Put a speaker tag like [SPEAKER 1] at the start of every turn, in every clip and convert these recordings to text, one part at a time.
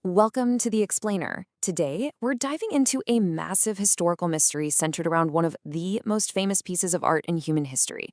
[SPEAKER 1] Welcome to The Explainer. Today, we're diving into a massive historical mystery centered around one of the most famous pieces of art in human history.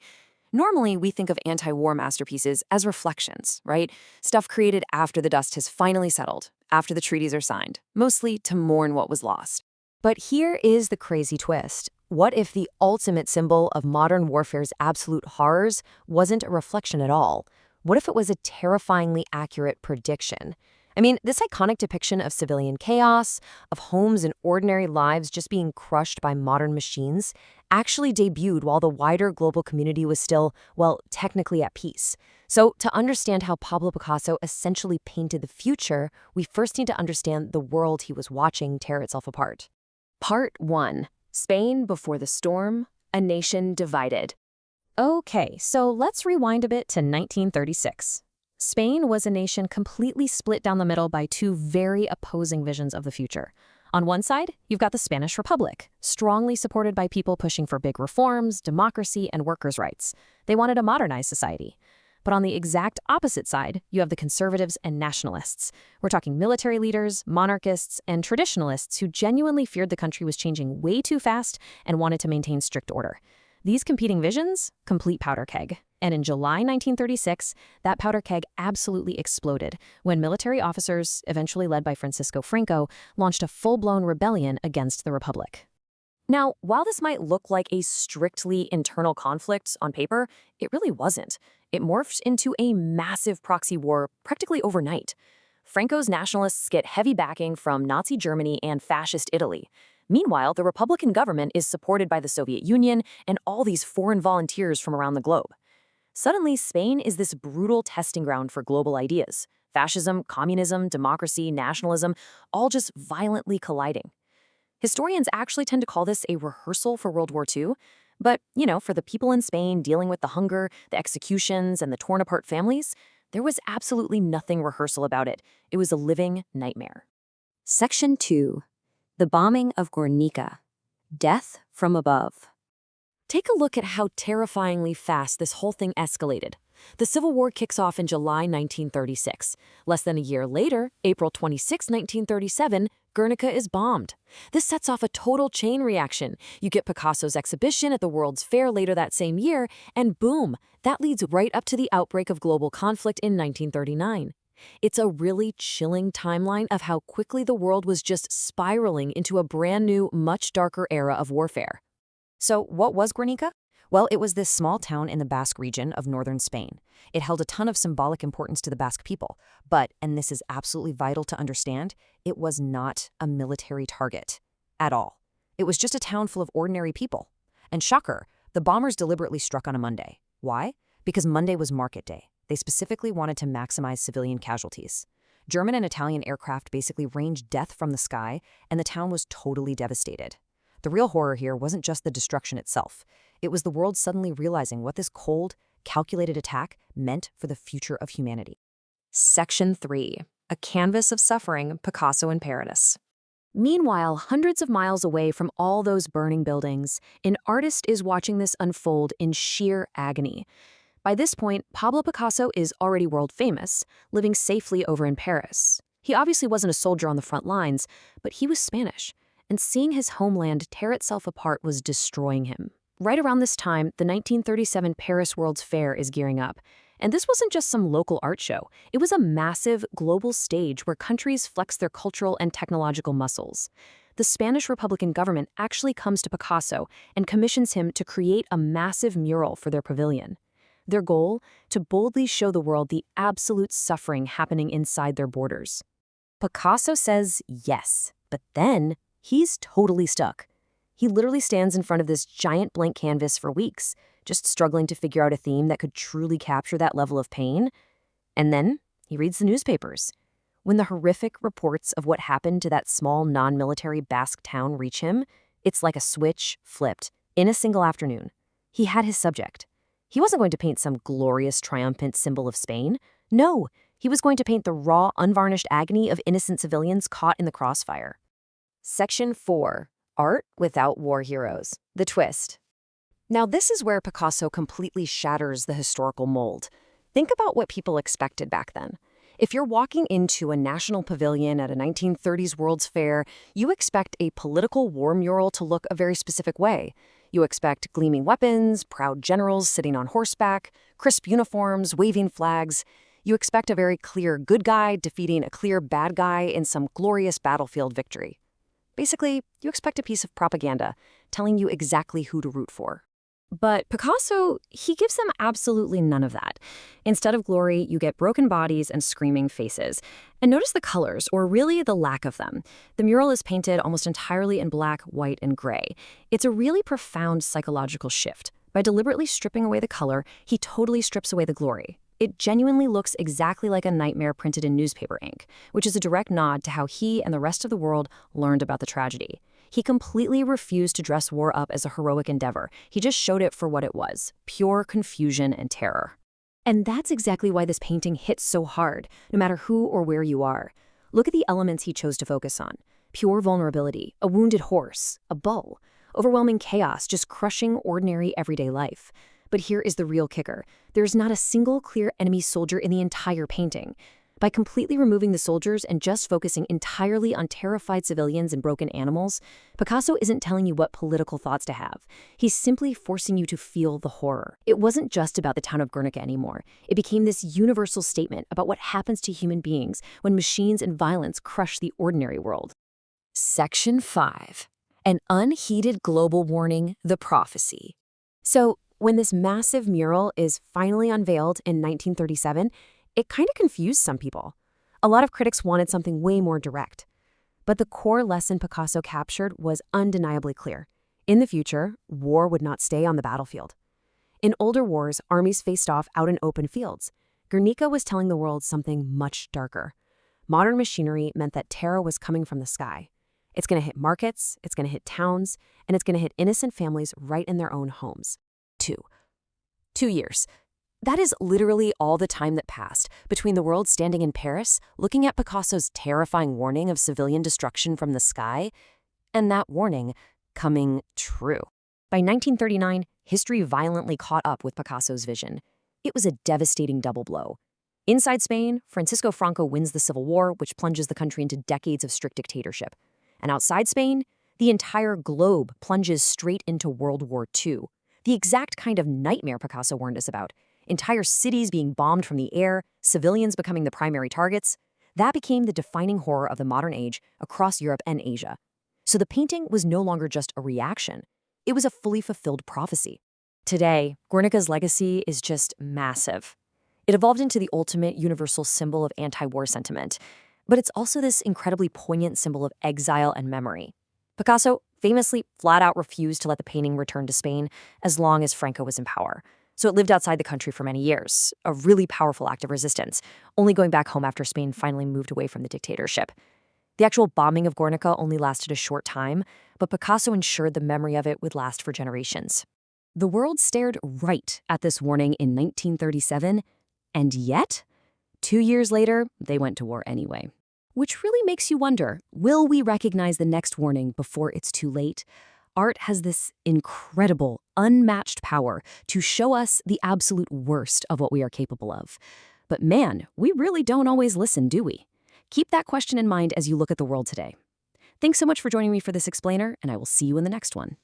[SPEAKER 1] Normally, we think of anti-war masterpieces as reflections, right? Stuff created after the dust has finally settled, after the treaties are signed, mostly to mourn what was lost.
[SPEAKER 2] But here is the crazy twist. What if the ultimate symbol of modern warfare's absolute horrors wasn't a reflection at all? What if it was a terrifyingly accurate prediction? I mean, this iconic depiction of civilian chaos, of homes and ordinary lives just being crushed by modern machines, actually debuted while the wider global community was still, well, technically at peace. So, to understand how Pablo Picasso essentially painted the future, we first need to understand the world he was watching tear itself apart.
[SPEAKER 1] Part 1. Spain before the storm, a nation divided.
[SPEAKER 2] Okay, so let's rewind a bit to 1936. Spain was a nation completely split down the middle by two very opposing visions of the future. On one side, you've got the Spanish Republic, strongly supported by people pushing for big reforms, democracy, and workers' rights. They wanted a modernized society. But on the exact opposite side, you have the conservatives and nationalists. We're talking military leaders, monarchists, and traditionalists who genuinely feared the country was changing way too fast and wanted to maintain strict order. These competing visions, complete powder keg. And in July 1936, that powder keg absolutely exploded when military officers, eventually led by Francisco Franco, launched a full-blown rebellion against the Republic.
[SPEAKER 1] Now, while this might look like a strictly internal conflict on paper, it really wasn't. It morphed into a massive proxy war practically overnight. Franco's nationalists get heavy backing from Nazi Germany and fascist Italy. Meanwhile, the Republican government is supported by the Soviet Union and all these foreign volunteers from around the globe. Suddenly, Spain is this brutal testing ground for global ideas. Fascism, communism, democracy, nationalism, all just violently colliding. Historians actually tend to call this a rehearsal for World War II, but, for the people in Spain dealing with the hunger, the executions, and the torn-apart families, there was absolutely nothing rehearsal about it. It was a living nightmare.
[SPEAKER 3] Section 2. The Bombing of Guernica. Death from Above.
[SPEAKER 1] Take a look at how terrifyingly fast this whole thing escalated. The Civil War kicks off in July 1936. Less than a year later, April 26, 1937, Guernica is bombed. This sets off a total chain reaction. You get Picasso's exhibition at the World's Fair later that same year, and boom, that leads right up to the outbreak of global conflict in 1939. It's a really chilling timeline of how quickly the world was just spiraling into a brand new, much darker era of warfare.
[SPEAKER 2] So what was Guernica? Well, it was this small town in the Basque region of northern Spain. It held a ton of symbolic importance to the Basque people. But, and this is absolutely vital to understand, it was not a military target at all. It was just a town full of ordinary people. And shocker, the bombers deliberately struck on a Monday. Why? Because Monday was market day. They specifically wanted to maximize civilian casualties. German and Italian aircraft basically rained death from the sky, and the town was totally devastated. The real horror here wasn't just the destruction itself. It was the world suddenly realizing what this cold, calculated attack meant for the future of humanity.
[SPEAKER 1] Section 3. A Canvas of Suffering, Picasso in Paradise. Meanwhile, hundreds of miles away from all those burning buildings, an artist is watching this unfold in sheer agony. By this point, Pablo Picasso is already world famous, living safely over in Paris. He obviously wasn't a soldier on the front lines, but he was Spanish, and seeing his homeland tear itself apart was destroying him. Right around this time, the 1937 Paris World's Fair is gearing up. And this wasn't just some local art show. It was a massive, global stage where countries flex their cultural and technological muscles. The Spanish Republican government actually comes to Picasso and commissions him to create a massive mural for their pavilion. Their goal? To boldly show the world the absolute suffering happening inside their borders. Picasso says yes, but then he's totally stuck. He literally stands in front of this giant blank canvas for weeks, just struggling to figure out a theme that could truly capture that level of pain. And then he reads the newspapers. When the horrific reports of what happened to that small non-military Basque town reach him, it's like a switch flipped in a single afternoon. He had his subject. He wasn't going to paint some glorious, triumphant symbol of Spain. No, he was going to paint the raw, unvarnished agony of innocent civilians caught in the crossfire.
[SPEAKER 3] Section 4. Art without war heroes. The twist.
[SPEAKER 1] Now, this is where Picasso completely shatters the historical mold. Think about what people expected back then. If you're walking into a national pavilion at a 1930s World's Fair, you expect a political war mural to look a very specific way. You expect gleaming weapons, proud generals sitting on horseback, crisp uniforms, waving flags. You expect a very clear good guy defeating a clear bad guy in some glorious battlefield victory. Basically, you expect a piece of propaganda telling you exactly who to root for.
[SPEAKER 2] But Picasso, he gives them absolutely none of that. Instead of glory, you get broken bodies and screaming faces. And notice the colors, or really the lack of them. The mural is painted almost entirely in black, white, and gray. It's a really profound psychological shift. By deliberately stripping away the color, he totally strips away the glory. It genuinely looks exactly like a nightmare printed in newspaper ink, which is a direct nod to how he and the rest of the world learned about the tragedy. He completely refused to dress war up as a heroic endeavor. He just showed it for what it was, pure confusion and terror. And that's exactly why this painting hits so hard, no matter who or where you are. Look at the elements he chose to focus on. Pure vulnerability, a wounded horse, a bull, overwhelming chaos just crushing ordinary everyday life. But here is the real kicker. There's not a single clear enemy soldier in the entire painting. By completely removing the soldiers and just focusing entirely on terrified civilians and broken animals, Picasso isn't telling you what political thoughts to have. He's simply forcing you to feel the horror. It wasn't just about the town of Guernica anymore. It became this universal statement about what happens to human beings when machines and violence crush the ordinary world.
[SPEAKER 1] Section 5. An unheeded global warning, the prophecy.
[SPEAKER 2] So, when this massive mural is finally unveiled in 1937, it kind of confused some people. A lot of critics wanted something way more direct. But the core lesson Picasso captured was undeniably clear. In the future, war would not stay on the battlefield. In older wars, armies faced off out in open fields. Guernica was telling the world something much darker. Modern machinery meant that terror was coming from the sky. It's going to hit markets, it's going to hit towns, and it's going to hit innocent families right in their own homes. 2 years. That is literally all the time that passed between the world standing in Paris, looking at Picasso's terrifying warning of civilian destruction from the sky, and that warning coming true. By 1939, history violently caught up with Picasso's vision. It was a devastating double blow. Inside Spain, Francisco Franco wins the Civil War, which plunges the country into decades of strict dictatorship. And outside Spain, the entire globe plunges straight into World War II, the exact kind of nightmare Picasso warned us about. Entire cities being bombed from the air, civilians becoming the primary targets. That became the defining horror of the modern age across Europe and Asia. So the painting was no longer just a reaction. It was a fully fulfilled prophecy. Today, Guernica's legacy is just massive. It evolved into the ultimate universal symbol of anti-war sentiment, but it's also this incredibly poignant symbol of exile and memory. Picasso famously flat-out refused to let the painting return to Spain as long as Franco was in power. So it lived outside the country for many years, a really powerful act of resistance, only going back home after Spain finally moved away from the dictatorship. The actual bombing of Guernica only lasted a short time, but Picasso ensured the memory of it would last for generations. The world stared right at this warning in 1937, and yet, 2 years later, they went to war anyway. Which really makes you wonder, will we recognize the next warning before it's too late? Art has this incredible, unmatched power to show us the absolute worst of what we are capable of. But man, we really don't always listen, do we? Keep that question in mind as you look at the world today. Thanks so much for joining me for this explainer, and I will see you in the next one.